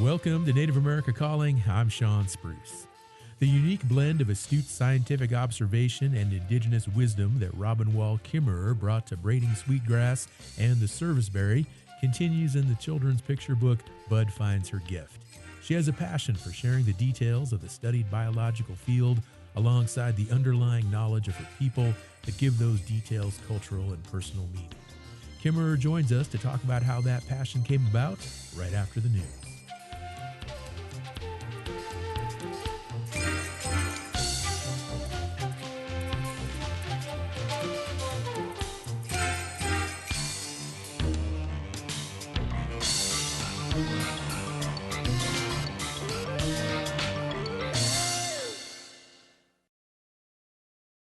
Welcome to Native America Calling. I'm Sean Spruce. The unique blend of astute scientific observation and indigenous wisdom that Robin Wall Kimmerer brought to braiding sweetgrass and the serviceberry continues in the children's picture book, Bud Finds Her Gift. She has a passion for sharing the details of the studied biological field alongside the underlying knowledge of her people that give those details cultural and personal meaning. Kimmerer joins us to talk about how that passion came about right after the news.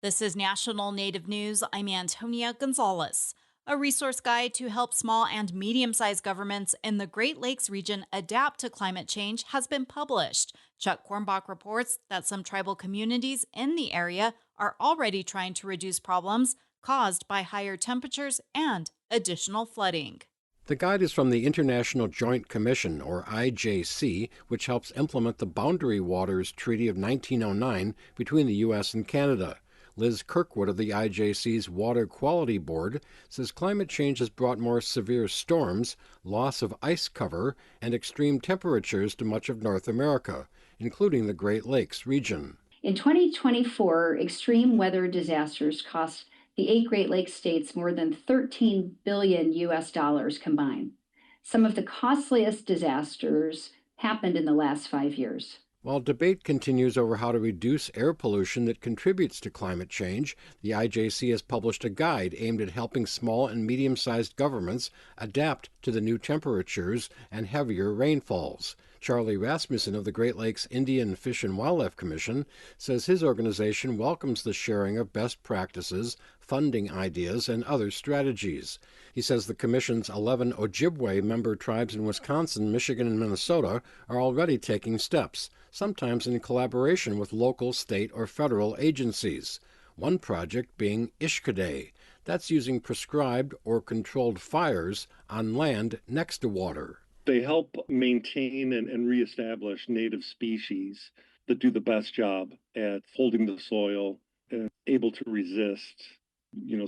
This is National Native News. I'm Antonia Gonzalez. A resource guide to help small and medium-sized governments in the Great Lakes region adapt to climate change has been published. Chuck Kornbach reports that some tribal communities in the area are already trying to reduce problems caused by higher temperatures and additional flooding. The guide is from the International Joint Commission, or IJC, which helps implement the Boundary Waters Treaty of 1909 between the U.S. and Canada. Liz Kirkwood of the IJC's Water Quality Board says climate change has brought more severe storms, loss of ice cover, and extreme temperatures to much of North America, including the Great Lakes region. In 2024, extreme weather disasters cost the 8 Great Lakes states more than $13 billion combined. Some of the costliest disasters happened in the last 5 years. While debate continues over how to reduce air pollution that contributes to climate change, the IJC has published a guide aimed at helping small and medium-sized governments adapt to the new temperatures and heavier rainfalls. Charlie Rasmussen of the Great Lakes Indian Fish and Wildlife Commission says his organization welcomes the sharing of best practices, funding ideas, and other strategies. He says the Commission's 11 Ojibwe member tribes in Wisconsin, Michigan, and Minnesota are already taking steps, sometimes in collaboration with local, state, or federal agencies. One project being Ishkade. That's using prescribed or controlled fires on land next to water. They help maintain and reestablish native species that do the best job at holding the soil and able to resist,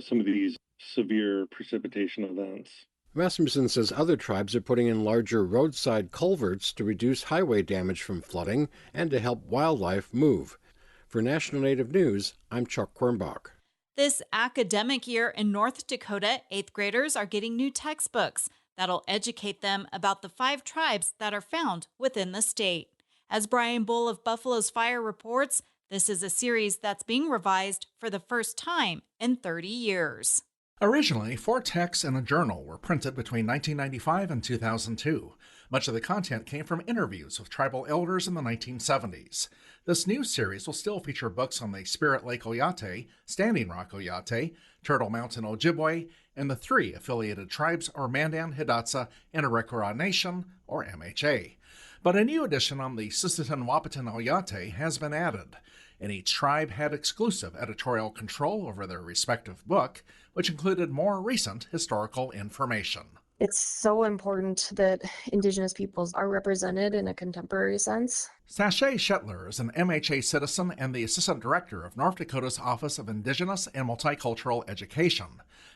some of these severe precipitation events. Rasmussen says other tribes are putting in larger roadside culverts to reduce highway damage from flooding and to help wildlife move. For National Native News, I'm Chuck Kornbach. This academic year in North Dakota, 8th graders are getting new textbooks that'll educate them about the 5 tribes that are found within the state. As Brian Bull of Buffalo's Fire reports, this is a series that's being revised for the first time in 30 years. Originally, 4 texts and a journal were printed between 1995 and 2002. Much of the content came from interviews with tribal elders in the 1970s. This new series will still feature books on the Spirit Lake Oyate, Standing Rock Oyate, Turtle Mountain Ojibwe, and the 3 affiliated tribes or Mandan, Hidatsa, and Arikara Nation, or MHA. But a new edition on the Sisseton Wahpeton Oyate has been added, and each tribe had exclusive editorial control over their respective book, which included more recent historical information. It's so important that Indigenous peoples are represented in a contemporary sense. Sashay Shetler is an MHA citizen and the Assistant Director of North Dakota's Office of Indigenous and Multicultural Education.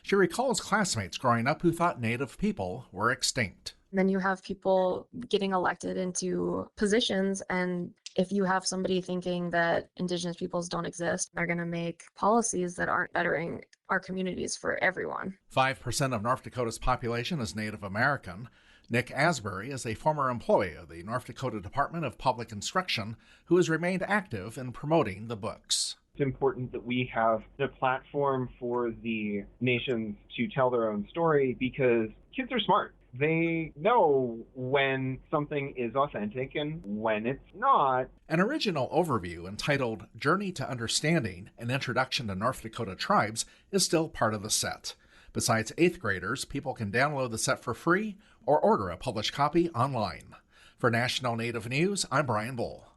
She recalls classmates growing up who thought Native people were extinct. Then you have people getting elected into positions, and if you have somebody thinking that Indigenous peoples don't exist, they're going to make policies that aren't bettering our communities for everyone. 5% of North Dakota's population is Native American. Nick Asbury is a former employee of the North Dakota Department of Public Instruction who has remained active in promoting the books. It's important that we have the platform for the nations to tell their own story because kids are smart. They know when something is authentic and when it's not. An original overview entitled Journey to Understanding, an Introduction to North Dakota Tribes is still part of the set. Besides 8th graders, people can download the set for free or order a published copy online. For National Native News, I'm Brian Bull.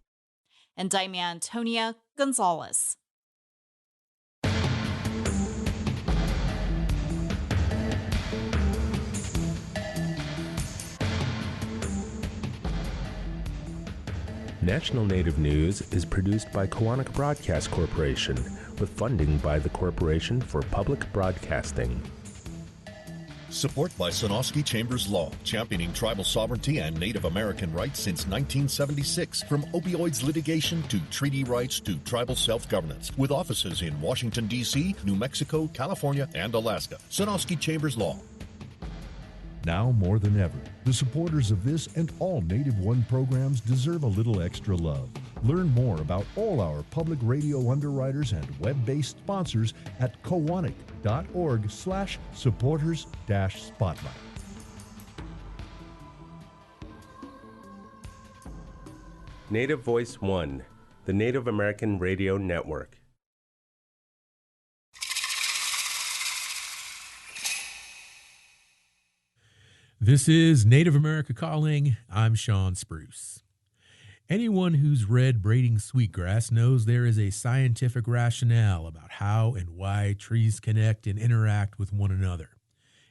And I'm Antonia Gonzalez. National Native News is produced by Koahnic Broadcast Corporation with funding by the Corporation for Public Broadcasting. Support by Sonosky Chambers Law, championing tribal sovereignty and Native American rights since 1976. From opioids litigation to treaty rights to tribal self-governance. With offices in Washington, D.C., New Mexico, California, and Alaska. Sonosky Chambers Law. Now more than ever, the supporters of this and all Native One programs deserve a little extra love. Learn more about all our public radio underwriters and web-based sponsors at koahnic.org/supporters-spotlight. Native Voice One, the Native American Radio Network. This is Native America Calling. I'm Sean Spruce. Anyone who's read Braiding Sweetgrass knows there is a scientific rationale about how and why trees connect and interact with one another.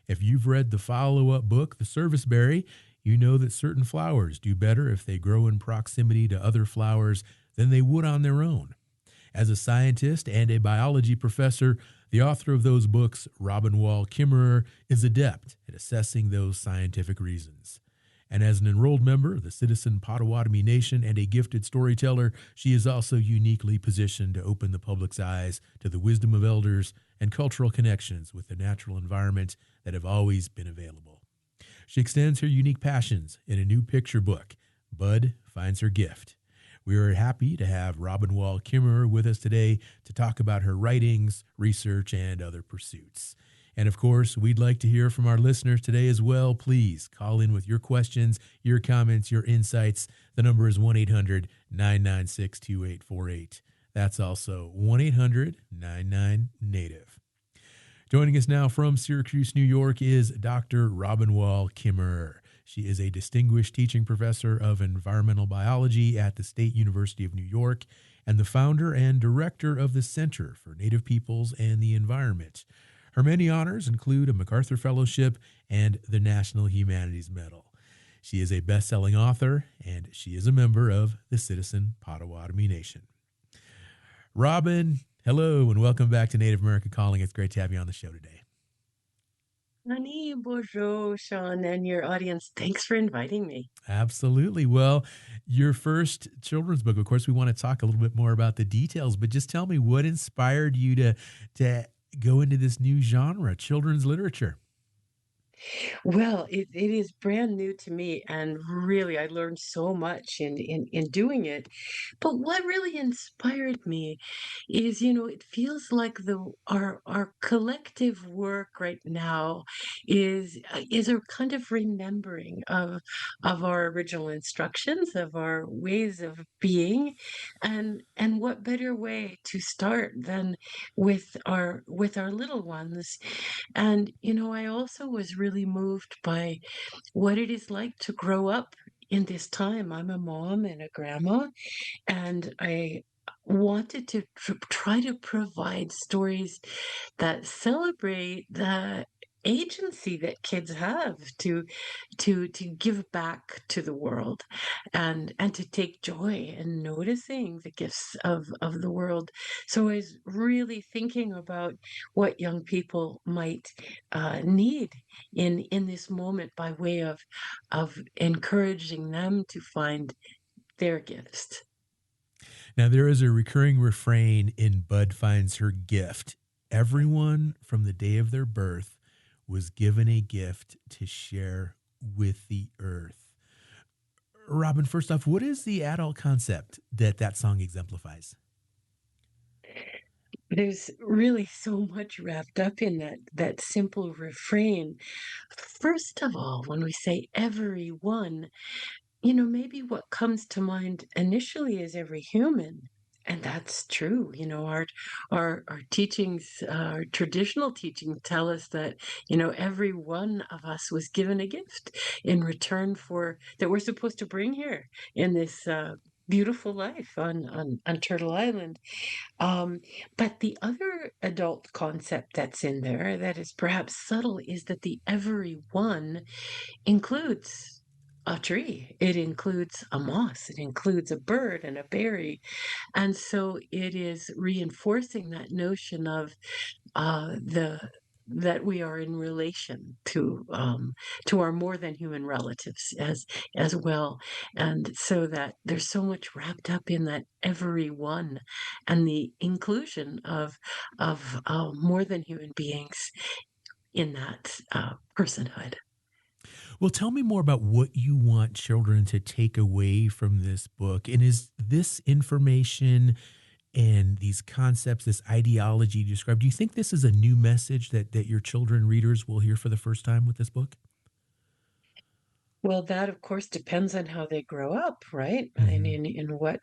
If you've read the follow-up book, The Serviceberry, you know that certain flowers do better if they grow in proximity to other flowers than they would on their own. As a scientist and a biology professor, the author of those books, Wall Kimmerer, is adept at assessing those scientific reasons. And as an enrolled member of the Citizen Potawatomi Nation and a gifted storyteller, she is also uniquely positioned to open the public's eyes to the wisdom of elders and cultural connections with the natural environment that have always been available. She extends her unique passions in a new picture book, Bud Finds Her Gift. We are happy to have Wall Kimmerer with us today to talk about her writings, research, and other pursuits. And of course, we'd like to hear from our listeners today as well. Please call in with your questions, your comments, your insights. The number is 1-800-996-2848. That's also 1-800-99-NATIVE. Joining us now from Syracuse, New York is Dr. Wall Kimmerer. She is a distinguished teaching professor of environmental biology at the State University of New York and the founder and director of the Center for Native Peoples and the Environment. Her many honors include a MacArthur Fellowship and the National Humanities Medal. She is a best-selling author, and she is a member of the Citizen Potawatomi Nation. Robin, hello, and welcome back to Native America Calling. It's great to have you on the show today. Honey, bonjour, Sean, and your audience. Thanks for inviting me. Absolutely. Well, your first children's book, of course, we want to talk a little bit more about the details, but just tell me what inspired you to go into this new genre, children's literature. Well, it is brand new to me, and really, I learned so much in doing it. But what really inspired me is, it feels like our collective work right now is a kind of remembering of our original instructions, of our ways of being, and what better way to start than with our little ones. And, I also was really moved by what it is like to grow up in this time. I'm a mom and a grandma, and I wanted to try to provide stories that celebrate the agency that kids have to give back to the world and to take joy in noticing the gifts of the world. So I was really thinking about what young people might need in this moment by way of encouraging them to find their gifts. Now, there is a recurring refrain in Bud Finds Her Gift. Everyone from the day of their birth was given a gift to share with the earth. Robin, first off, what is the adult concept that song exemplifies? There's really so much wrapped up in that simple refrain. First of all, when we say everyone, maybe what comes to mind initially is every human. And that's true. Our teachings, our traditional teaching tell us that, every one of us was given a gift in return for that we're supposed to bring here in this beautiful life on Turtle Island. But the other adult concept that's in there that is perhaps subtle is that the everyone includes a tree. It includes a moss. It includes a bird and a berry. And so it is reinforcing that notion of the that we are in relation to our more than human relatives as well, and so that there's so much wrapped up in that everyone, and the inclusion of more than human beings in that personhood. Well, tell me more about what you want children to take away from this book. And is this information and these concepts, this ideology you described, do you think this is a new message that your children readers will hear for the first time with this book? Well, that of course depends on how they grow up, right? And Hmm. in what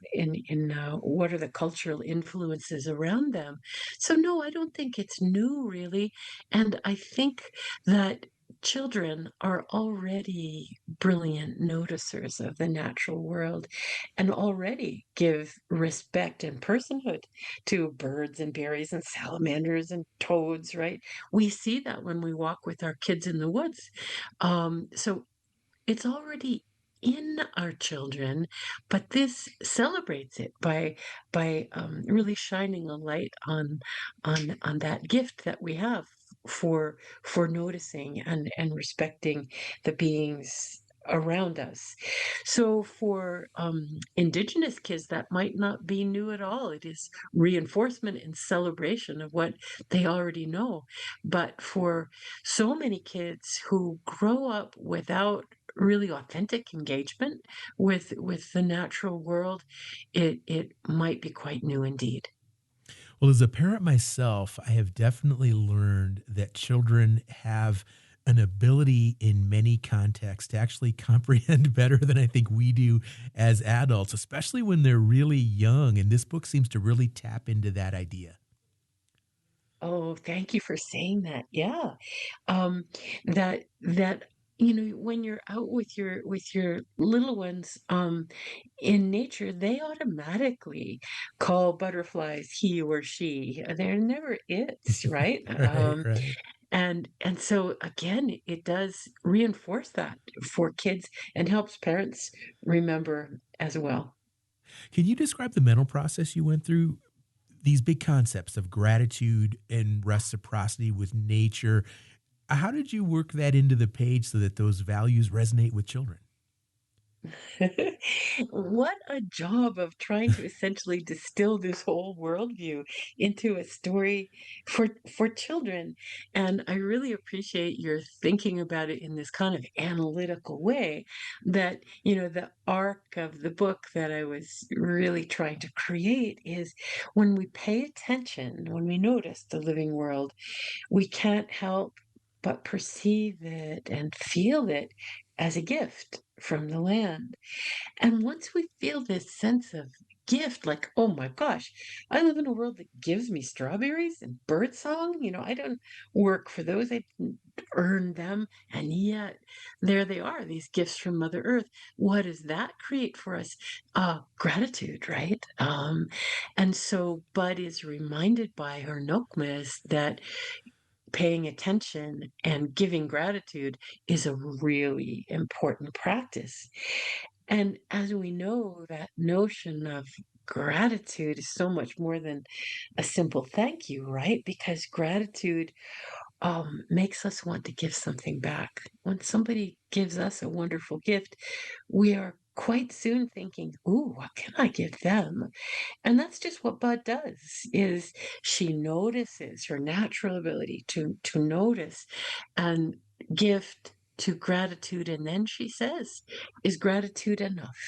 are the cultural influences around them. So no, I don't think it's new really, and I think that children are already brilliant noticers of the natural world and already give respect and personhood to birds and berries and salamanders and toads, right? We see that when we walk with our kids in the woods. So it's already in our children, but this celebrates it by really shining a light on that gift that we have for noticing and respecting the beings around us. So for Indigenous kids, that might not be new at all. It is reinforcement and celebration of what they already know. But for so many kids who grow up without really authentic engagement with the natural world, it might be quite new indeed. Well, as a parent myself, I have definitely learned that children have an ability in many contexts to actually comprehend better than I think we do as adults, especially when they're really young. And this book seems to really tap into that idea. Oh, thank you for saying that. Yeah. Um, that when you're out with your little ones in nature, they automatically call butterflies he or she. They're never it's, right? Right, right. And so again, it does reinforce that for kids and helps parents remember as well. Can you describe the mental process you went through? These big concepts of gratitude and reciprocity with nature. How did you work that into the page so that those values resonate with children? What a job of trying to essentially distill this whole worldview into a story for children. And I really appreciate your thinking about it in this kind of analytical way that, the arc of the book that I was really trying to create is when we pay attention, when we notice the living world, we can't help but perceive it and feel it as a gift from the land. And once we feel this sense of gift, like, oh my gosh, I live in a world that gives me strawberries and birdsong. I don't work for those, I didn't earn them. And yet, there they are, these gifts from Mother Earth. What does that create for us? Gratitude, right? And so Bud is reminded by her Nokmas that paying attention and giving gratitude is a really important practice. And as we know, that notion of gratitude is so much more than a simple thank you, right? Because gratitude makes us want to give something back. When somebody gives us a wonderful gift, we are quite soon thinking, "Ooh, what can I give them?" And that's just what Bud does, is she notices her natural ability to notice and gift to gratitude, and then she says, is gratitude enough?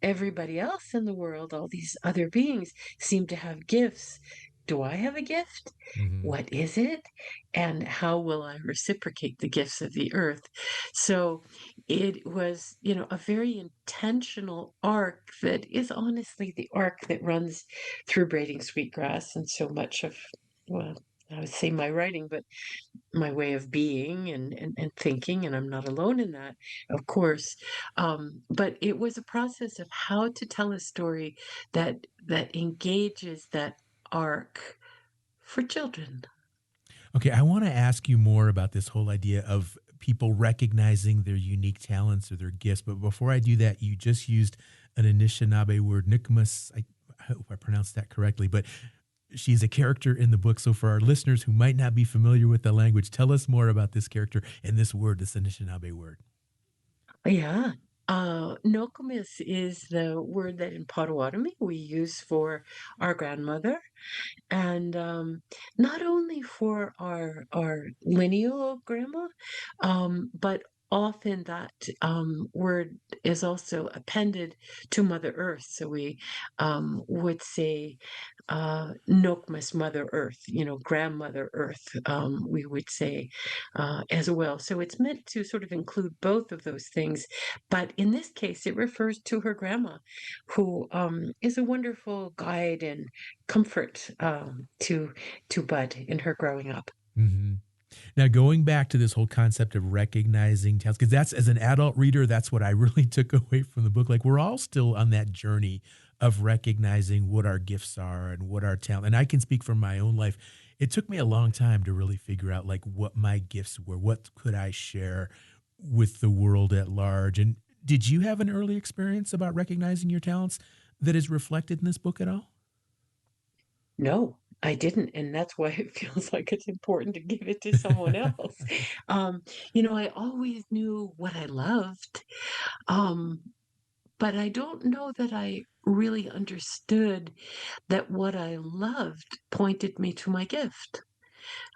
Everybody else in the world, all these other beings, seem to have gifts. Do I have a gift? Mhm. What is it? And how will I reciprocate the gifts of the earth? So it was, a very intentional arc that is honestly the arc that runs through Braiding Sweetgrass and so much of, well, I would say my writing, but my way of being and thinking, and I'm not alone in that, of course. But it was a process of how to tell a story that engages that arc for children. Okay, I want to ask you more about this whole idea of people recognizing their unique talents or their gifts. But before I do that, you just used an Anishinaabe word, Nukmas. I hope I pronounced that correctly, but she's a character in the book. So for our listeners who might not be familiar with the language, tell us more about this character and this word, this Anishinaabe word. Yeah. Nokomis is the word that in Potawatomi we use for our grandmother. And not only for our lineal grandma, but often that word is also appended to Mother Earth. So we would say Nokmas Mother Earth, grandmother Earth, we would say as well. So it's meant to sort of include both of those things. But in this case, it refers to her grandma, who is a wonderful guide and comfort to Bud in her growing up. Mm-hmm. Now, going back to this whole concept of recognizing talents, because that's, as an adult reader, that's what I really took away from the book. Like, we're all still on that journey of recognizing what our gifts are and what our talent. And I can speak from my own life. It took me a long time to really figure out like what my gifts were. What could I share with the world at large? And did you have an early experience about recognizing your talents that is reflected in this book at all? No, I didn't, and that's why it feels like it's important to give it to someone else. Um, I always knew what I loved, um, but I don't know that I really understood that what I loved pointed me to my gift.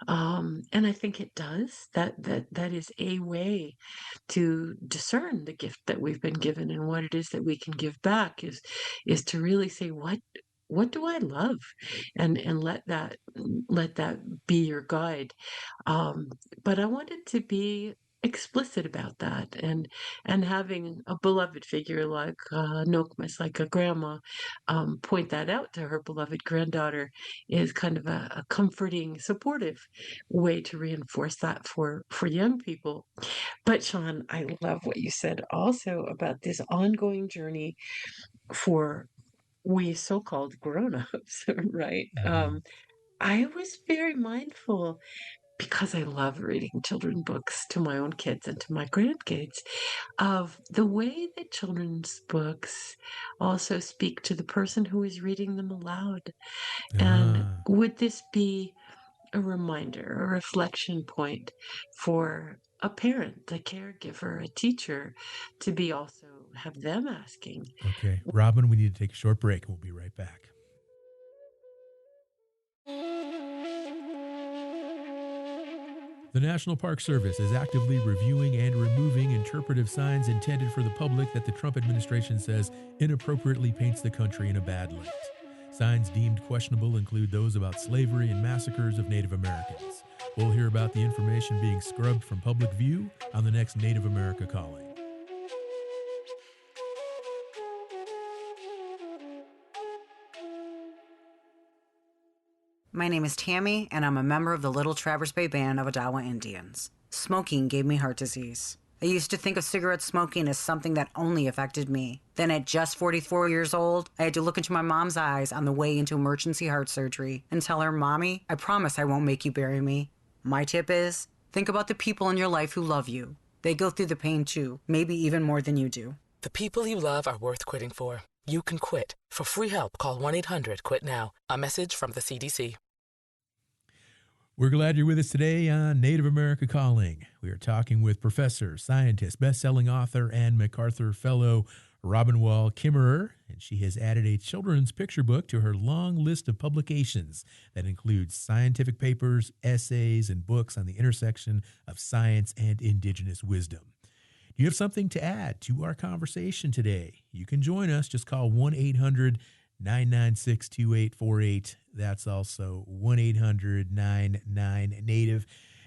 And I think it does. That is a way to discern the gift that we've been given and what it is that we can give back is to really say what do I love, and let that be your guide. Um, but I wanted to be explicit about that, and having a beloved figure like Nokmas, like a grandma, point that out to her beloved granddaughter is kind of a comforting, supportive way to reinforce that for young people. But Sean, I love what you said also about this ongoing journey for we so-called grown-ups, right? Mm-hmm. I was very mindful because I love reading children's books to my own kids and to my grandkids of the way that children's books also speak to the person who is reading them aloud. And Ah. would this be a reminder, a reflection point for a parent, a caregiver, a teacher to be also have them asking? Okay, Robin, we need to take a short break. We'll be right back. The National Park Service is actively reviewing and removing interpretive signs intended for the public that the Trump administration says inappropriately paints the country in a bad light. Signs deemed questionable include those about slavery and massacres of Native Americans. We'll hear about the information being scrubbed from public view on the next Native America Calling. My name is Tammy, and I'm a member of the Little Traverse Bay Band of Odawa Indians. Smoking gave me heart disease. I used to think of cigarette smoking as something that only affected me. Then at just 44 years old, I had to look into my mom's eyes on the way into emergency heart surgery and tell her, "Mommy, I promise I won't make you bury me." My tip is, think about the people in your life who love you. They go through the pain too, maybe even more than you do. The people you love are worth quitting for. You can quit. For free help, call 1-800-QUIT-NOW. A message from the CDC. We're glad you're with us today on Native America Calling. We are talking with professor, scientist, best-selling author, and MacArthur Fellow Robin Wall Kimmerer, and she has added a children's picture book to her long list of publications that includes scientific papers, essays, and books on the intersection of science and indigenous wisdom. Do you have something to add to our conversation today? You can join us. Just call 1-800-996-2848. That's also 1-800-99-NATIVE.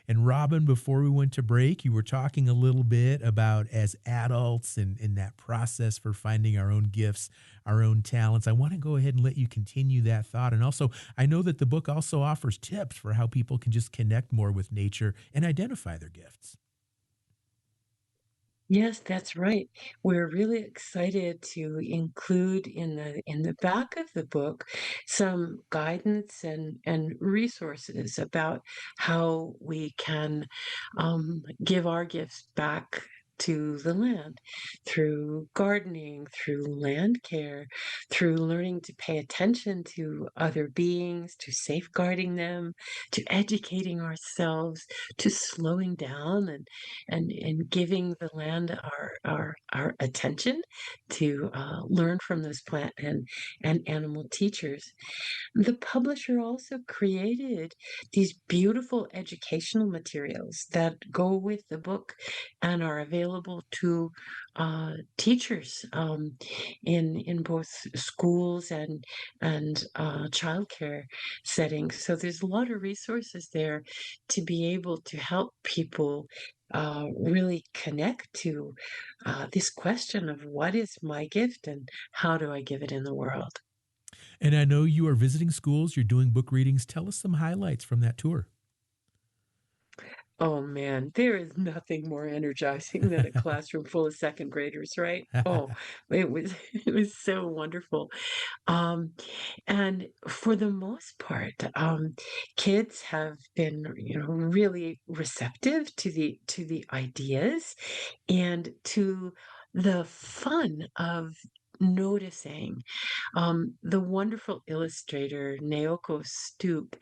And Robin, before we went to break, you were talking a little bit about as adults and in that process for finding our own gifts, our own talents. I want to go ahead and let you continue that thought. And also, I know that the book also offers tips for how people can just connect more with nature and identify their gifts. Yes, that's right. We're really excited to include in the back of the book some guidance and resources about how we can give our gifts back to the land through gardening, through land care, through learning to pay attention to other beings, to safeguarding them, to educating ourselves, to slowing down and giving the land our attention to learn from those plant and animal teachers. The publisher also created these beautiful educational materials that go with the book and are available to teachers in both schools and childcare settings. So there's a lot of resources there to be able to help people really connect to this question of what is my gift and how do I give it in the world. And I know you are visiting schools, you're doing book readings. Tell us some highlights from that tour. Oh man, there is nothing more energizing than a classroom full of second graders, right? Oh, it was it was so wonderful. Um, and for the most part, kids have been, really receptive to the ideas and to the fun of noticing. The wonderful illustrator Naoko Stoop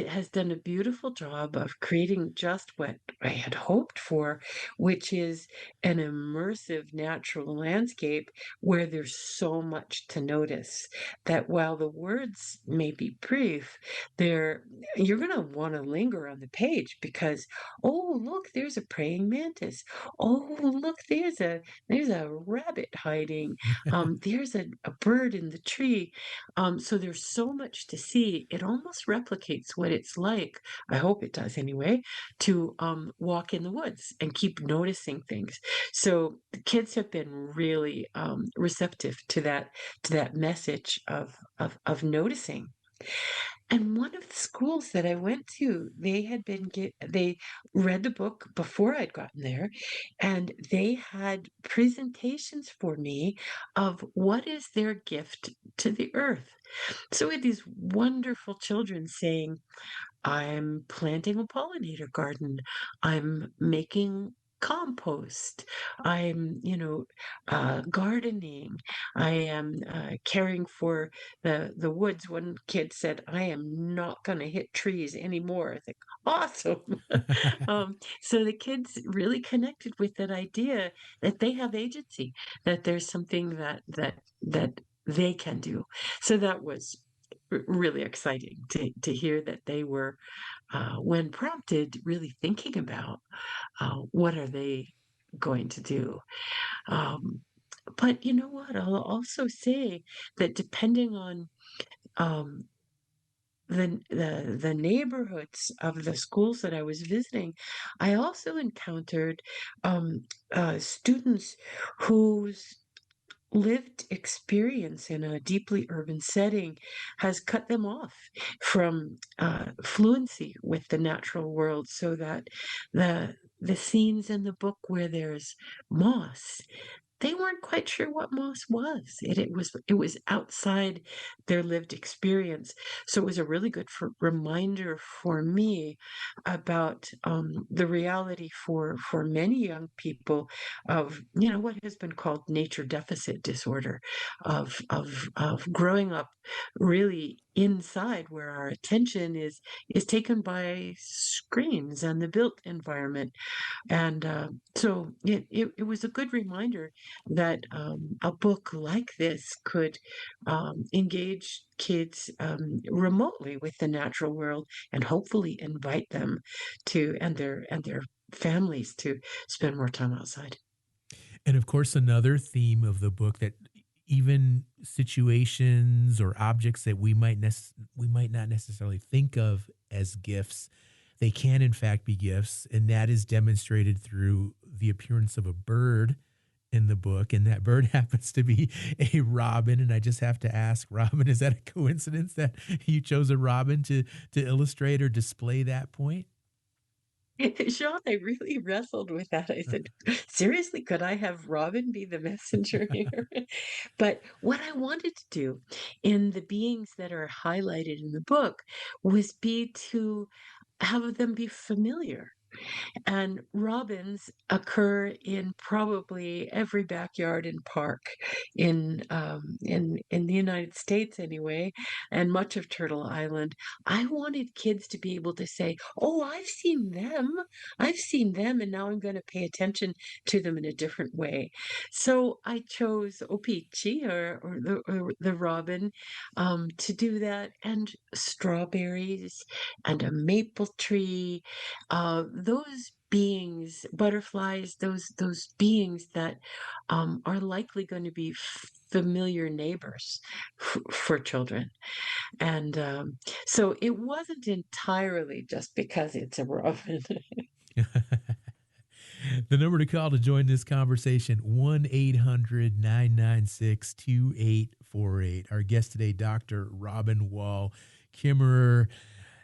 has done a beautiful job of creating just what I had hoped for, which is an immersive natural landscape where there's so much to notice that while the words may be brief, you're going to want to linger on the page because, oh, look, there's a praying mantis. Oh, look, there's a rabbit hiding. There's a bird in the tree. So there's so much to see. It almost replicates what it's like, I hope it does anyway, to walk in the woods and keep noticing things. So the kids have been really receptive to that message of noticing. And one of the schools that I went to, they read the book before I'd gotten there, and they had presentations for me of what is their gift to the earth. So we had these wonderful children saying, I'm planting a pollinator garden. I'm making compost. I'm, gardening. I am caring for the woods. One kid said, I am not going to hit trees anymore. I think, awesome. So the kids really connected with that idea that they have agency, that there's something that they can do. So that was really exciting to hear that they were, when prompted, really thinking about what are they going to do. Um, but you know what? I'll also say that depending on um, the neighborhoods of the schools that I was visiting, I also encountered students whose lived experience in a deeply urban setting has cut them off from fluency with the natural world, so that the scenes in the book where there's moss, they weren't quite sure what moss was. It was outside their lived experience. So it was a really good reminder for me about the reality for many young people of what has been called nature deficit disorder, of growing up really inside where our attention is taken by screens and the built environment. And so it was a good reminder that a book like this could engage kids remotely with the natural world and hopefully invite them to and their families to spend more time outside. And of course, another theme of the book that even situations or objects that we might not necessarily think of as gifts, they can in fact be gifts, and that is demonstrated through the appearance of a bird in the book, and that bird happens to be a robin. And I just have to ask, Robin, is that a coincidence that you chose a robin to illustrate or display that point? Sean, I really wrestled with that. I said, seriously, could I have Robin be the messenger here? But what I wanted to do in the beings that are highlighted in the book was be to have them be familiar. And robins occur in probably every backyard and park in the United States anyway, and much of Turtle Island. I wanted kids to be able to say, "Oh, I've seen them. I've seen them, and now I'm going to pay attention to them in a different way." So I chose Opichi or the robin to do that, and strawberries and a maple tree, those beings, butterflies, those beings that are likely going to be familiar neighbors for children. And so it wasn't entirely just because it's a robin. The number to call to join this conversation, 1-800-996-2848. Our guest today, Dr. Robin Wall Kimmerer,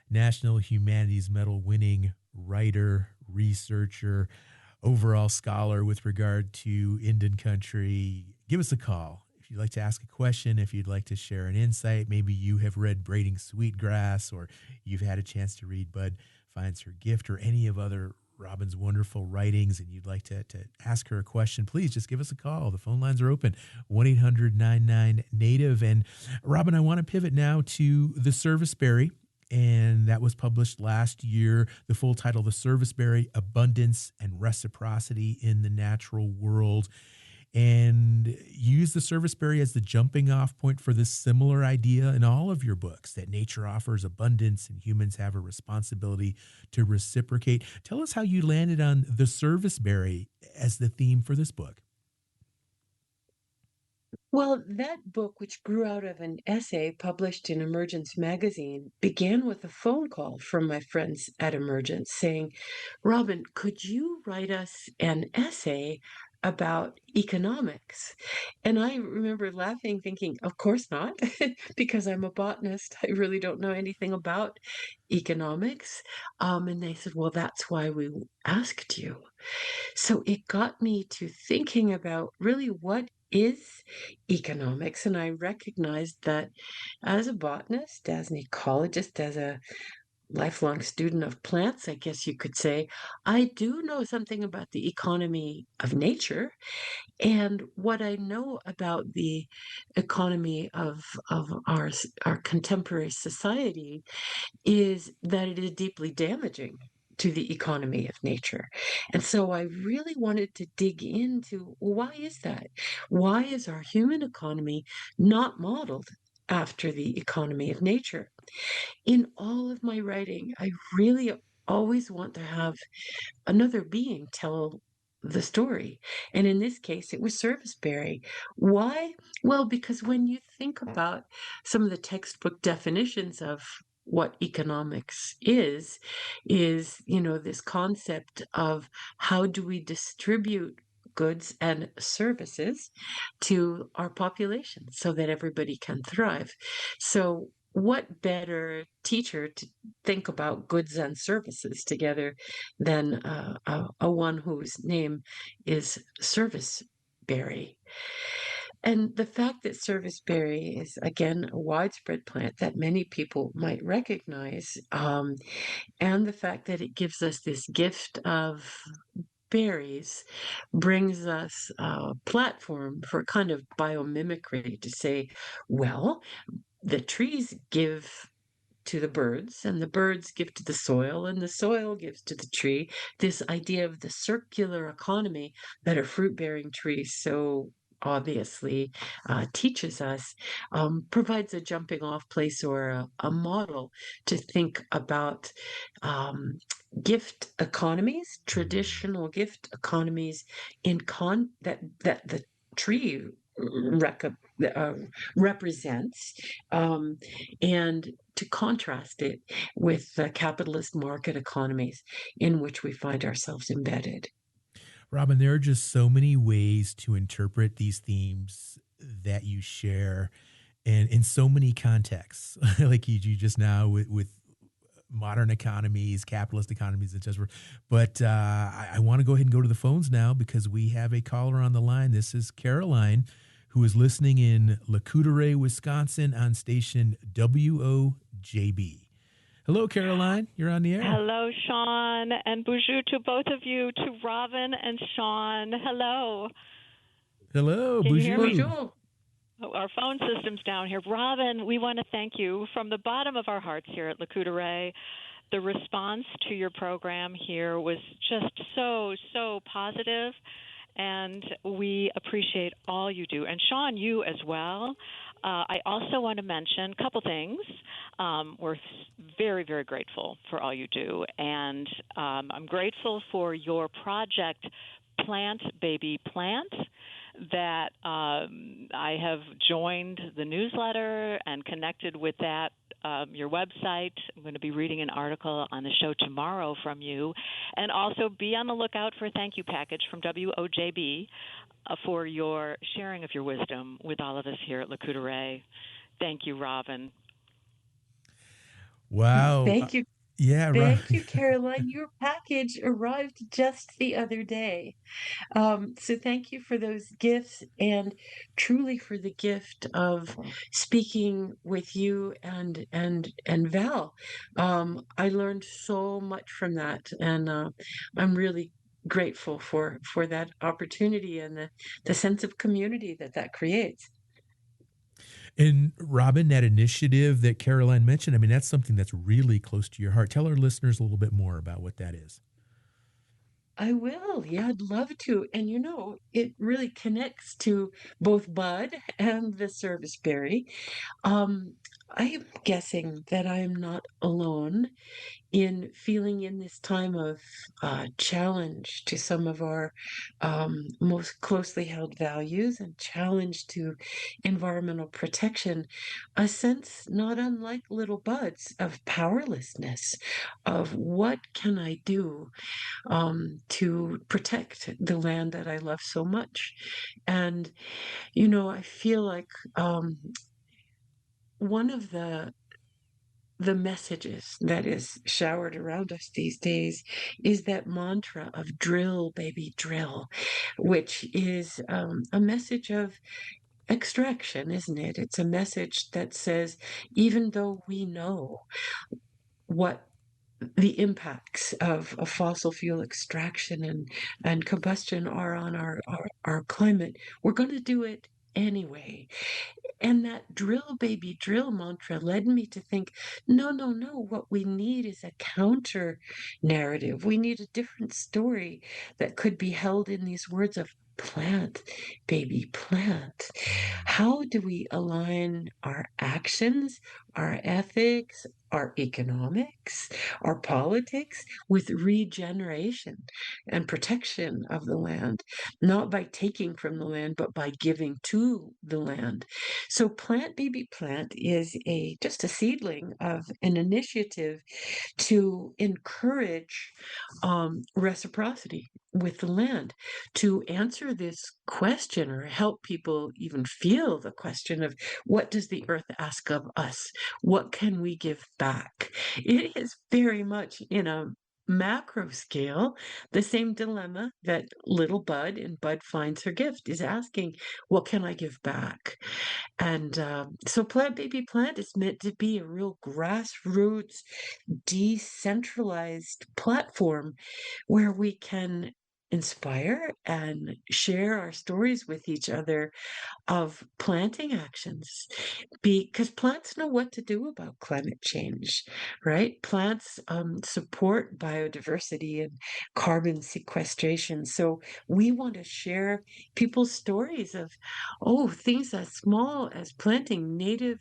National Humanities Medal winning writer, researcher, overall scholar with regard to Indian country. Give us a call if you'd like to ask a question, if you'd like to share an insight. Maybe you have read Braiding Sweetgrass, or you've had a chance to read Bud Finds Her Gift, or any of other Robin's wonderful writings, and you'd like to ask her a question. Please just give us a call. The phone lines are open, 1-800-99-NATIVE. And Robin, I want to pivot now to The Serviceberry, and that was published last year. The full title, The Serviceberry: Abundance and Reciprocity in the Natural World. And you use the serviceberry as the jumping off point for this similar idea in all of your books, that nature offers abundance and humans have a responsibility to reciprocate. Tell us how you landed on the serviceberry as the theme for this book. Well, that book, which grew out of an essay published in Emergence magazine, began with a phone call from my friends at Emergence saying, "Robin, could you write us an essay about economics?" And I remember laughing, thinking, of course not, because I'm a botanist. I really don't know anything about economics. And they said, "Well, that's why we asked you." So it got me to thinking about really what is economics. And I recognized that as a botanist, as an ecologist, as a lifelong student of plants, I guess you could say, I do know something about the economy of nature. And what I know about the economy of our contemporary society is that it is deeply damaging to the economy of nature. And so I really wanted to dig into, why is that? Why is our human economy not modeled after the economy of nature? In all of my writing, I really always want to have another being tell the story. And in this case, it was Serviceberry. Why? Well, because when you think about some of the textbook definitions of what economics is, this concept of how do we distribute goods and services to our population so that everybody can thrive. So what better teacher to think about goods and services together than a one whose name is Serviceberry? And the fact that Serviceberry is, again, a widespread plant that many people might recognize, and the fact that it gives us this gift of berries brings us a platform for kind of biomimicry to say, well, the trees give to the birds, and the birds give to the soil, and the soil gives to the tree. This idea of the circular economy that a fruit-bearing tree so obviously teaches us, provides a jumping off place or a model to think about gift economies, traditional gift economies that the tree represents, and to contrast it with the capitalist market economies in which we find ourselves embedded. Robin, there are just so many ways to interpret these themes that you share, and in so many contexts, like you just now with modern economies, capitalist economies, etc. But I want to go ahead and go to the phones now because we have a caller on the line. This is Caroline, who is listening in Le Coudray, Wisconsin on station WOJB. Hello, Caroline. You're on the air. Hello, Sean, and bonjour to both of you, to Robin and Sean. Hello. Hello, Can you hear me? Bonjour. Our phone system's down here. Robin, we want to thank you from the bottom of our hearts here at Le Coudray. The response to your program here was just so positive, and we appreciate all you do. And Sean, you as well. I also want to mention a couple things. We're very, very grateful for all you do, and I'm grateful for your project, Plant Baby Plant, that I have joined the newsletter and connected with that, your website. I'm going to be reading an article on the show tomorrow from you. And also be on the lookout for a thank you package from WOJB for your sharing of your wisdom with all of us here at Le Coudray. Thank you, Robin. Wow. Thank you. Yeah, Thank right. you, Caroline. Your package arrived just the other day. So thank you for those gifts and truly for the gift of speaking with you and Val. I learned so much from that, and I'm really grateful for that opportunity and the sense of community that creates. And Robin, that initiative that Caroline mentioned, I mean, that's something that's really close to your heart. Tell our listeners a little bit more about what that is. I will. Yeah, I'd love to. And it really connects to both Bud and the service berry. I'm guessing that I'm not alone in feeling in this time of challenge to some of our most closely held values and challenge to environmental protection, a sense not unlike little Bud's of powerlessness, of what can I do to protect the land that I love so much. And, I feel like one of the messages that is showered around us these days is that mantra of drill, baby, drill, which is a message of extraction, isn't it? It's a message that says, even though we know what the impacts of fossil fuel extraction and combustion are on our climate, we're going to do it anyway. And that drill, baby, drill mantra led me to think, no, no, no. What we need is a counter narrative. We need a different story that could be held in these words of plant, baby, plant. How do we align our actions, our ethics, our economics, our politics with regeneration and protection of the land, not by taking from the land, but by giving to the land? So Plant Baby Plant is just a seedling of an initiative to encourage reciprocity with the land, to answer this question or help people even feel the question of what does the earth ask of us? What can we give back? It is very much in a macro scale the same dilemma that little Bud in Bud Finds Her Gift is asking, what can I give back? And so Plant Baby Plant is meant to be a real grassroots, decentralized platform where we can inspire and share our stories with each other of planting actions, because plants know what to do about climate change, right? Plants support biodiversity and carbon sequestration. So we want to share people's stories of, things as small as planting native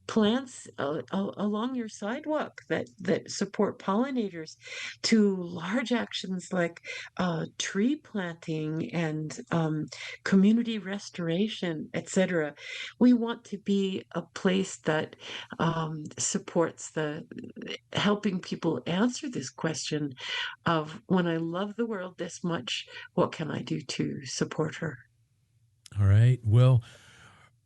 plants along your sidewalk that support pollinators, to large actions like tree planting and community restoration, etc. We want to be a place that supports the helping people answer this question of, when I love the world this much, what can I do to support her? All right. Well,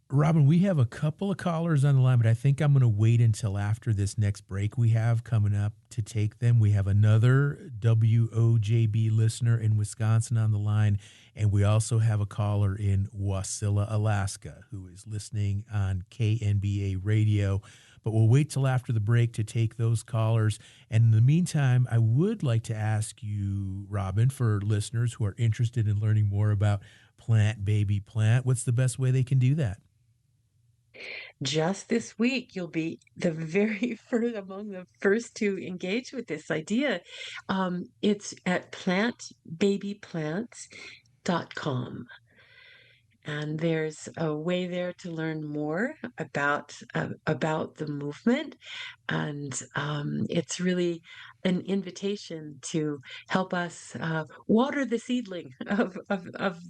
Robin, we have a couple of callers on the line, but I think I'm going to wait until after this next break we have coming up to take them. We have another WOJB listener in Wisconsin on the line, and we also have a caller in Wasilla, Alaska, who is listening on KNBA radio. But we'll wait till after the break to take those callers. And in the meantime, I would like to ask you, Robin, for listeners who are interested in learning more about Plant Baby Plant, what's the best way they can do that? Just this week, you'll be the very first among the first to engage with this idea. It's at plantbabyplants.com. And there's a way there to learn more about the movement, and it's really an invitation to help us water the seedling of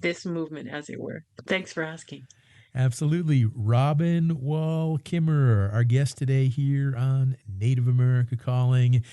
this movement, as it were. Thanks for asking. Absolutely. Robin Wall Kimmerer, our guest today here on Native America Calling.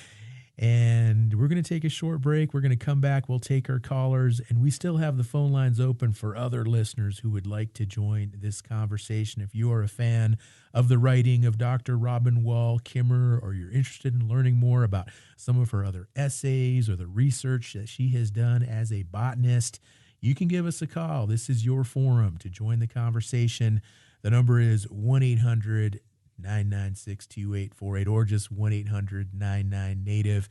And we're going to take a short break. We're going to come back. We'll take our callers, and we still have the phone lines open for other listeners who would like to join this conversation. If you are a fan of the writing of Dr. Robin Wall Kimmerer, or you're interested in learning more about some of her other essays or the research that she has done as a botanist, you can give us a call. This is your forum to join the conversation. The number is 1-800-996-2848 or just 1-800-99-NATIVE.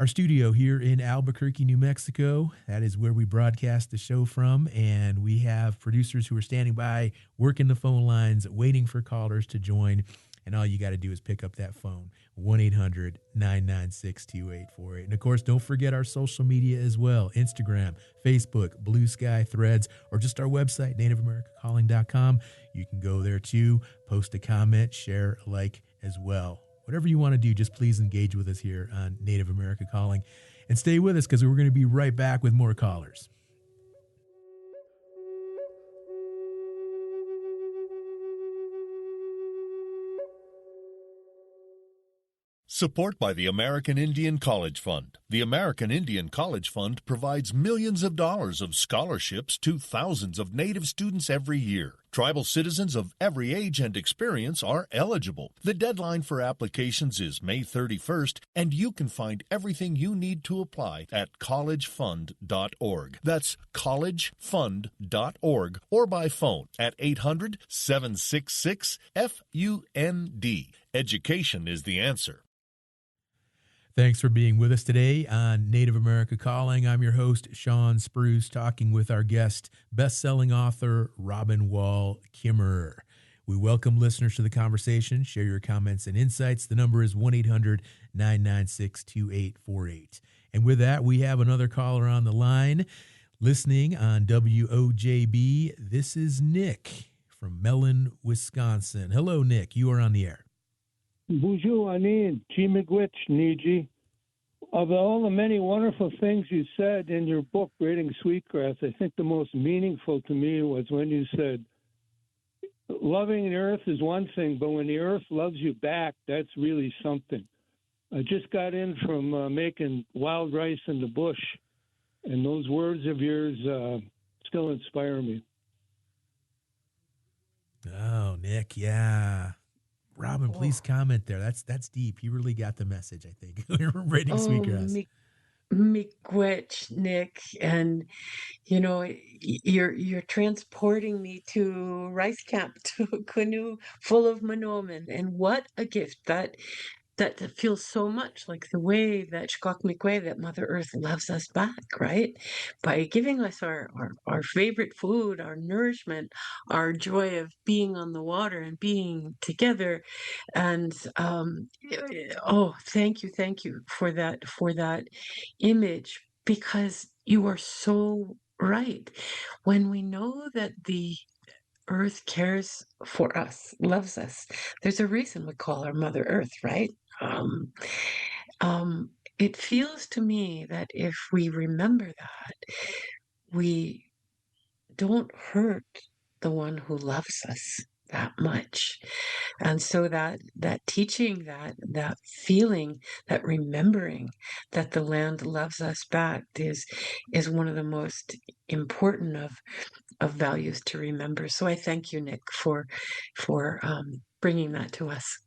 Our studio here in Albuquerque, New Mexico, that is where we broadcast the show from, and we have producers who are standing by, working the phone lines, waiting for callers to join, and all you got to do is pick up that phone, 1-800-996-2848. And, of course, don't forget our social media as well, Instagram, Facebook, Blue Sky, Threads, or just our website, nativeamericacalling.com. You can go there, too, post a comment, share, like as well. Whatever you want to do, just please engage with us here on Native America Calling. And stay with us because we're going to be right back with more callers. Support by the American Indian College Fund. The American Indian College Fund provides millions of dollars of scholarships to thousands of Native students every year. Tribal citizens of every age and experience are eligible. The deadline for applications is May 31st, and you can find everything you need to apply at collegefund.org. That's collegefund.org, or by phone at 800-766-FUND. Education is the answer. Thanks for being with us today on Native America Calling. I'm your host, Sean Spruce, talking with our guest, best-selling author Robin Wall Kimmerer. We welcome listeners to the conversation. Share your comments and insights. The number is 1-800-996-2848. And with that, we have another caller on the line listening on WOJB. This is Nick from Mellon, Wisconsin. Hello, Nick. You are on the air. Bonjour, Anin, Chimigwich, Niji. Of all the many wonderful things you said in your book, Braiding Sweetgrass, I think the most meaningful to me was when you said, loving the earth is one thing, but when the earth loves you back, that's really something. I just got in from making wild rice in the bush, and those words of yours still inspire me. Oh, Nick, yeah. Robin, please comment there. That's deep. He really got the message, I think. We're braiding sweetgrass. Miigwech, Nick, and you know, you're transporting me to rice camp, to a canoe full of Monoman, and what a gift that feels so much like the way that Shkokmikwe, that Mother Earth loves us back, right? By giving us our favorite food, our nourishment, our joy of being on the water and being together. And thank you for that image, because you are so right. When we know that the Earth cares for us, loves us, there's a reason we call her Mother Earth, right? It feels to me that if we remember that, we don't hurt the one who loves us. that much. And so that teaching, that feeling, that remembering that the land loves us back is one of the most important of values to remember. So I thank you, Nick, for bringing that to us.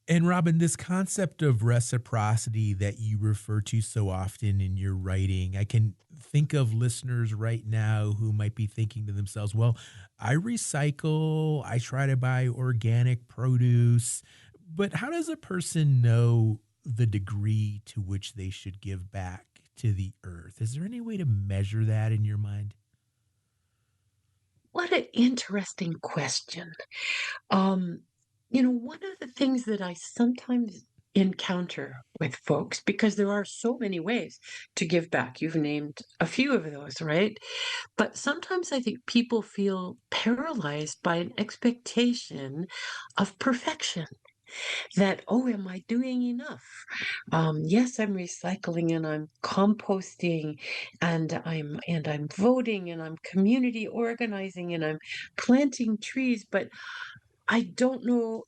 And Robin, this concept of reciprocity that you refer to so often in your writing, I can think of listeners right now who might be thinking to themselves, well, I recycle, I try to buy organic produce, but how does a person know the degree to which they should give back to the earth? Is there any way to measure that in your mind? What an interesting question. One of the things that I sometimes encounter with folks, because there are so many ways to give back. You've named a few of those, right? But sometimes I think people feel paralyzed by an expectation of perfection. That, oh, am I doing enough? Yes, I'm recycling and I'm composting and I'm voting and I'm community organizing and I'm planting trees, but I don't know,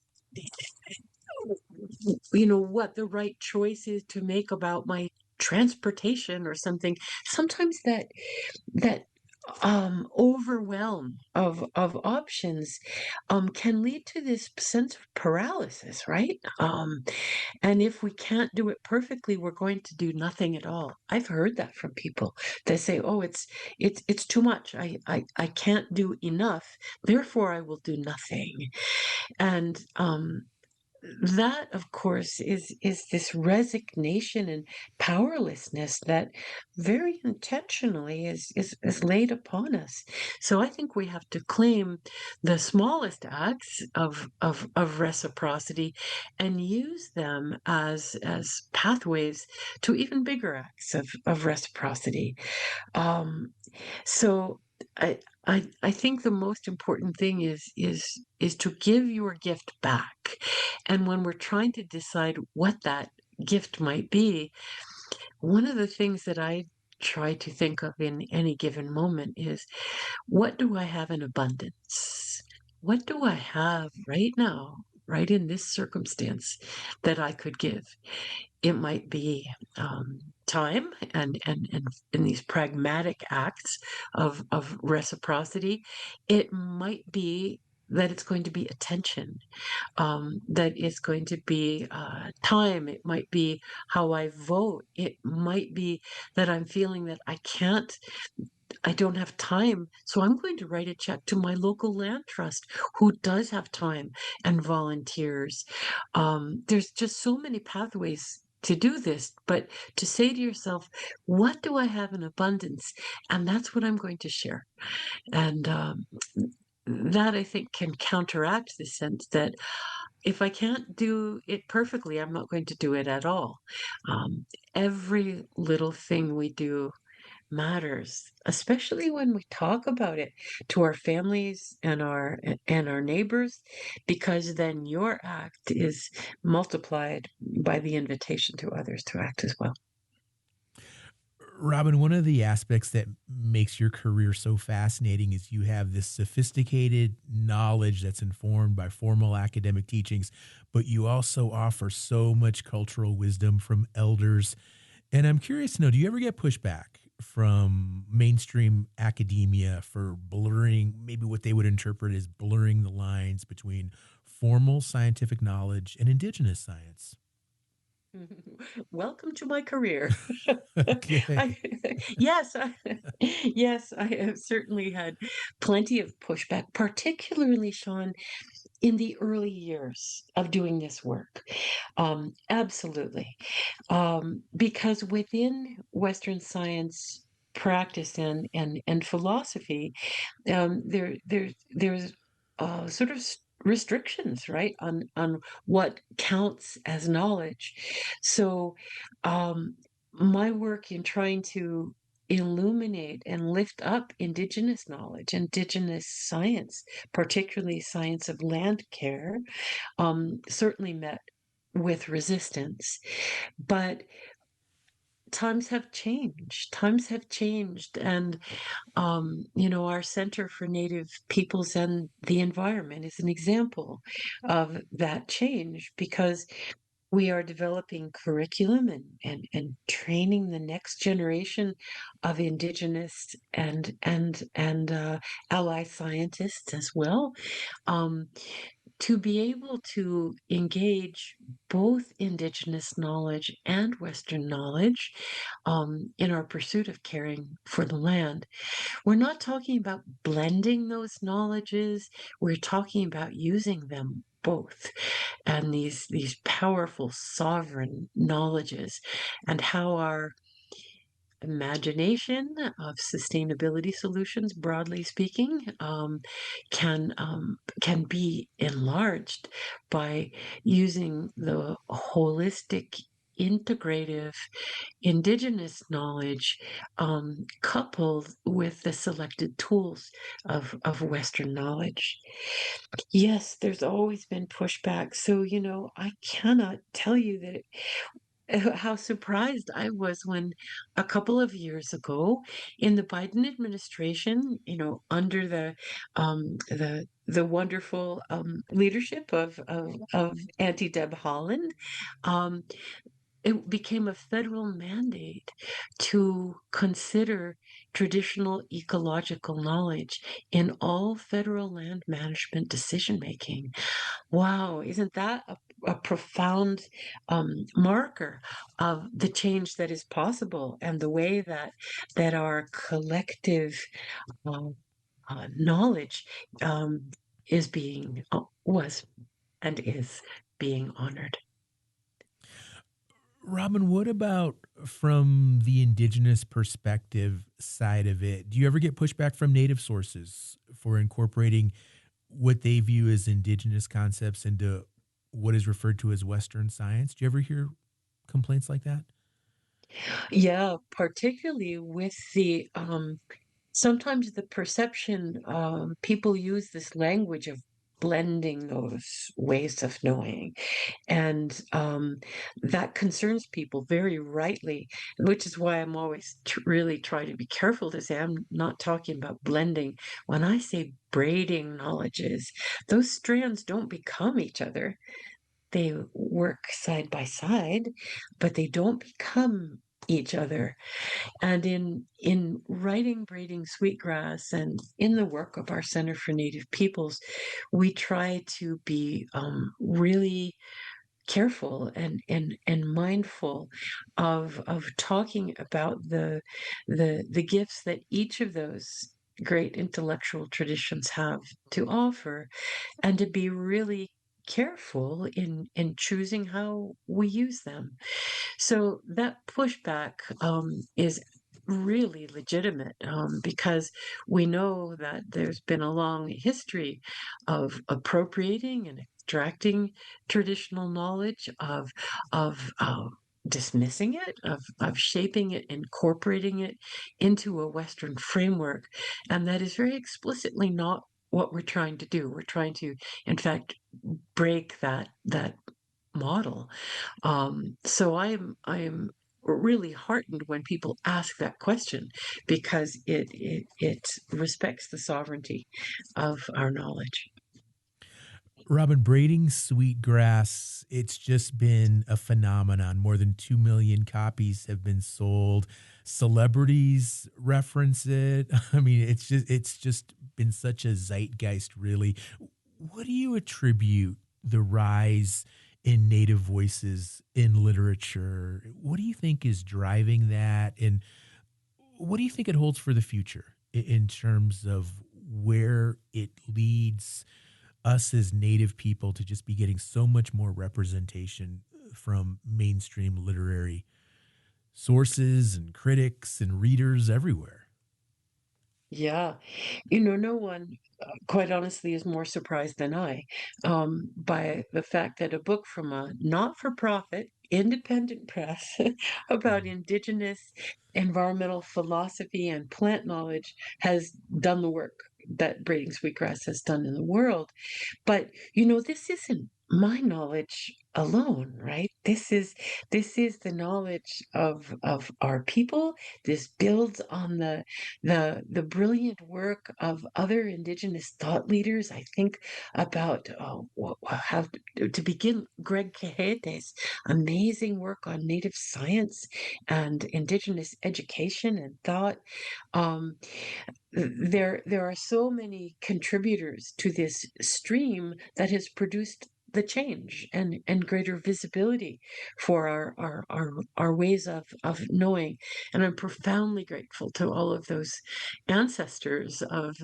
what the right choice is to make about my transportation or something. Sometimes that overwhelm of options can lead to this sense of paralysis, right? And if we can't do it perfectly, we're going to do nothing at all. I've heard that from people. They say, "Oh, it's too much. I can't do enough. Therefore, I will do nothing." And that, of course, is this resignation and powerlessness that very intentionally is laid upon us. So I think we have to claim the smallest acts of reciprocity and use them as pathways to even bigger acts of reciprocity. Um, so I think the most important thing is to give your gift back. And when we're trying to decide what that gift might be, one of the things that I try to think of in any given moment is, what do I have in abundance? What do I have right now, right in this circumstance, that I could give? It might be time and in these pragmatic acts of reciprocity. It might be that it's going to be attention, that it's going to be time. It might be how I vote. It might be that I'm feeling that I don't have time. So I'm going to write a check to my local land trust who does have time and volunteers. There's just so many pathways to do this, but to say to yourself, what do I have in abundance? And that's what I'm going to share. And that, I think, can counteract the sense that if I can't do it perfectly, I'm not going to do it at all. Every little thing we do matters, especially when we talk about it to our families and our neighbors, because then your act is multiplied by the invitation to others to act as well. Robin, one of the aspects that makes your career so fascinating is you have this sophisticated knowledge that's informed by formal academic teachings, but you also offer so much cultural wisdom from elders. And I'm curious to know, do you ever get pushback from mainstream academia for blurring, maybe what they would interpret as blurring the lines between formal scientific knowledge and indigenous science? Welcome to my career. Okay. Yes, yes, I have certainly had plenty of pushback, particularly, Sean, in the early years of doing this work. Absolutely. Because within Western science practice and philosophy, there's sort of restrictions, right, on what counts as knowledge. So, my work in trying to illuminate and lift up indigenous knowledge, indigenous science, particularly science of land care, certainly met with resistance. But times have changed. Times have changed. And, our Center for Native Peoples and the Environment is an example of that change because we are developing curriculum and training the next generation of Indigenous and ally scientists as well. Um, to be able to engage both Indigenous knowledge and Western knowledge in our pursuit of caring for the land. We're not talking about blending those knowledges, we're talking about using them both and these powerful sovereign knowledges and how our imagination of sustainability solutions, broadly speaking, can be enlarged by using the holistic, integrative, indigenous knowledge coupled with the selected tools of Western knowledge. Yes, there's always been pushback. So, I cannot tell you that how surprised I was when a couple of years ago in the Biden administration, under the wonderful leadership of Auntie Deb Haaland, um, it became a federal mandate to consider traditional ecological knowledge in all federal land management decision making. Wow, isn't that a profound marker of the change that is possible and the way that our collective knowledge is being was and is being honored. Robin, what about from the indigenous perspective side of it? Do you ever get pushback from native sources for incorporating what they view as indigenous concepts into what is referred to as Western science? Do you ever hear complaints like that? Yeah, particularly with the sometimes the perception, people use this language of blending those ways of knowing. And that concerns people very rightly, which is why I'm always really try to be careful to say I'm not talking about blending. When I say braiding knowledges, those strands don't become each other. They work side by side, but they don't become each other. And in writing Braiding Sweetgrass and in the work of our Center for Native Peoples, we try to be really careful and mindful of talking about the gifts that each of those great intellectual traditions have to offer, and to be really careful in choosing how we use them. So that pushback is really legitimate because we know that there's been a long history of appropriating and extracting traditional knowledge, of dismissing it, of shaping it, incorporating it into a Western framework, and that is very explicitly not what we're trying to do. We're trying to, in fact, break that model. So I am really heartened when people ask that question because it respects the sovereignty of our knowledge. Robin, braiding sweetgrass, it's just been a phenomenon. More than 2 million copies have been sold. Celebrities reference it. I mean, it's just been such a zeitgeist, really. What do you attribute the rise in native voices in literature? What do you think is driving that? And what do you think it holds for the future in terms of where it leads us as native people to just be getting so much more representation from mainstream literary sources and critics and readers everywhere? Yeah, no one, quite honestly, is more surprised than I by the fact that a book from a not-for-profit independent press about indigenous environmental philosophy and plant knowledge has done the work that Braiding Sweetgrass has done in the world. But this isn't my knowledge alone, right? This is the knowledge of our people. This builds on the brilliant work of other Indigenous thought leaders. I think about how to begin Greg Cajete's amazing work on Native science and Indigenous education and thought. Um, there are so many contributors to this stream that has produced the change and greater visibility for our ways of knowing. And I'm profoundly grateful to all of those ancestors of,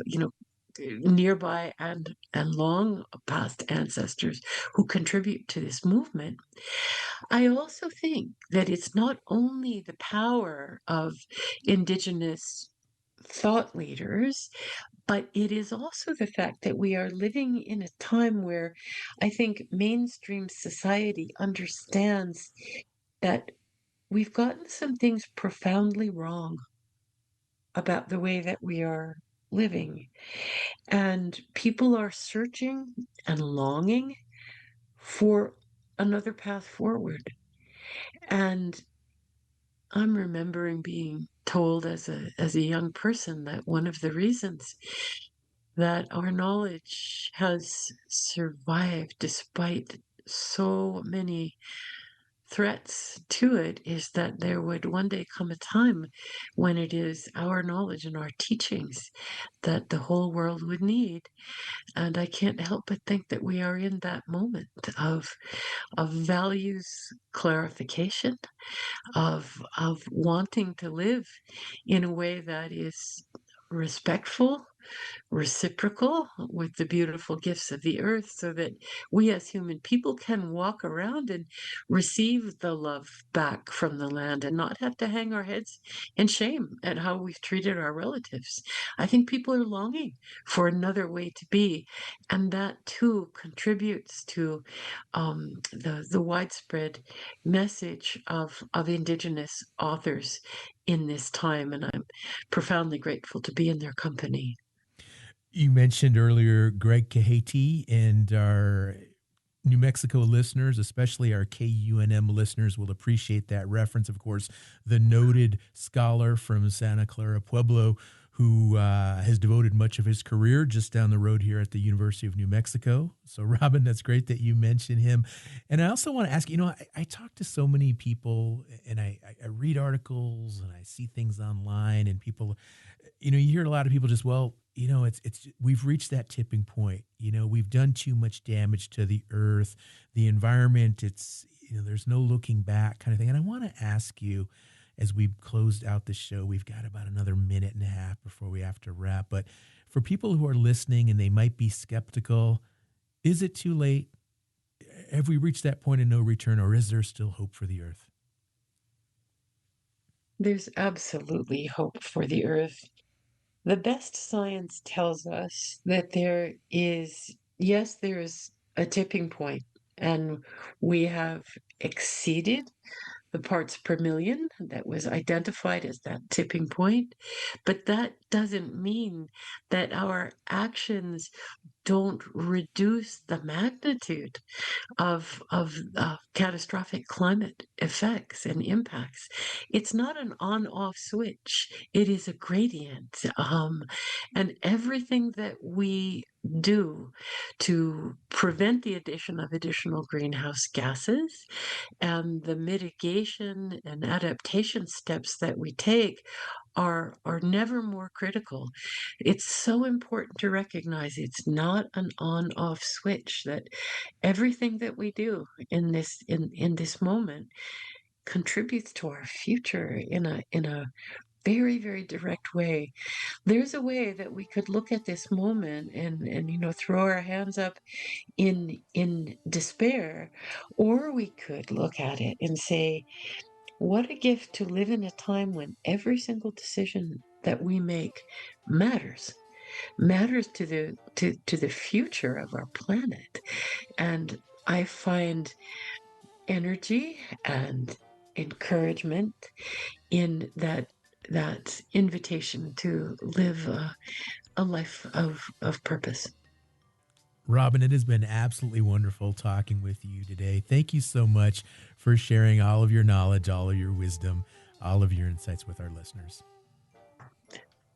nearby and long past ancestors who contribute to this movement. I also think that it's not only the power of Indigenous thought leaders, but it is also the fact that we are living in a time where I think mainstream society understands that we've gotten some things profoundly wrong about the way that we are living. And people are searching and longing for another path forward. And I'm remembering being told as a young person that one of the reasons that our knowledge has survived despite so many threats to it is that there would one day come a time when it is our knowledge and our teachings that the whole world would need. And I can't help but think that we are in that moment of values clarification, of wanting to live in a way that is respectful, reciprocal with the beautiful gifts of the earth, so that we as human people can walk around and receive the love back from the land and not have to hang our heads in shame at how we've treated our relatives. I think people are longing for another way to be, and that too contributes to the widespread message of Indigenous authors in this time, and I'm profoundly grateful to be in their company. You mentioned earlier Greg Cajete, and our New Mexico listeners, especially our KUNM listeners, will appreciate that reference. Of course, the noted scholar from Santa Clara Pueblo who has devoted much of his career just down the road here at the University of New Mexico. So, Robin, that's great that you mentioned him. And I also want to ask, I talk to so many people, and I read articles and I see things online, and people, you hear a lot of people just, it's we've reached that tipping point. We've done too much damage to the earth, the environment. It's, there's no looking back kind of thing. And I want to ask you, as we closed out the show, we've got about another minute and a half before we have to wrap. But for people who are listening and they might be skeptical, is it too late? Have we reached that point of no return, or is there still hope for the earth? There's absolutely hope for the earth. The best science tells us that there is a tipping point, and we have exceeded the parts per million that was identified as that tipping point. But that doesn't mean that our actions don't reduce the magnitude of catastrophic climate effects and impacts. It's not an on-off switch. It is a gradient. And everything that we do to prevent the addition of additional greenhouse gases and the mitigation and adaptation steps that we take are never more critical. It's so important to recognize it's not an on-off switch, that everything that we do in this moment contributes to our future in a very, very direct way. There's a way that we could look at this moment and throw our hands up in despair, or we could look at it and say, what a gift to live in a time when every single decision that we make matters to the future of our planet. And I find energy and encouragement in that invitation to live a life of purpose. Robin, it has been absolutely wonderful talking with you today. Thank you so much for sharing all of your knowledge, all of your wisdom, all of your insights with our listeners.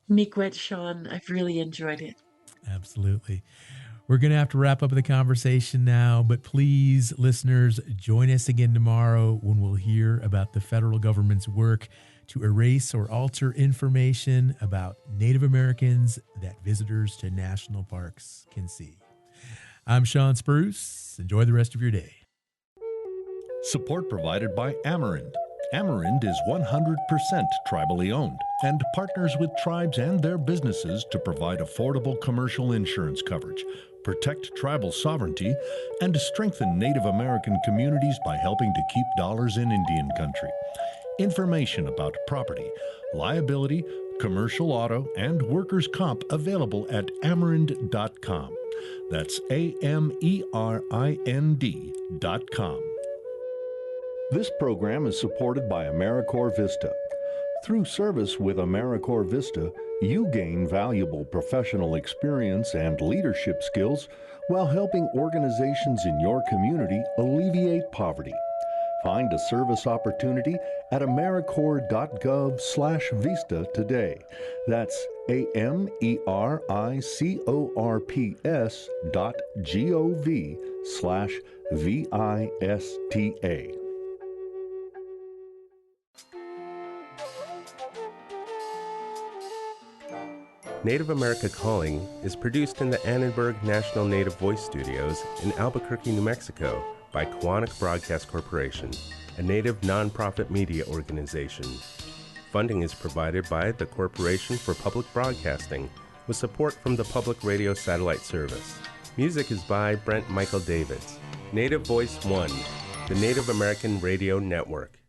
Miigwech, Sean. I've really enjoyed it. Absolutely. We're going to have to wrap up the conversation now, but please, listeners, join us again tomorrow when we'll hear about the federal government's work to erase or alter information about Native Americans that visitors to national parks can see. I'm Sean Spruce. Enjoy the rest of your day. Support provided by Amerind. Amerind is 100% tribally owned and partners with tribes and their businesses to provide affordable commercial insurance coverage, protect tribal sovereignty, and strengthen Native American communities by helping to keep dollars in Indian country. Information about property, liability, commercial auto, and workers' comp available at amerind.com. That's AMERIND.com. This program is supported by AmeriCorps Vista. Through service with AmeriCorps Vista, you gain valuable professional experience and leadership skills while helping organizations in your community alleviate poverty. Find a service opportunity at AmeriCorps.gov/Vista today. That's AmeriCorps.gov/VISTA. Native America Calling is produced in the Annenberg National Native Voice Studios in Albuquerque, New Mexico by Quantic Broadcast Corporation, a Native nonprofit media organization. Funding is provided by the Corporation for Public Broadcasting with support from the Public Radio Satellite Service. Music is by Brent Michael Davids. Native Voice One, the Native American Radio Network.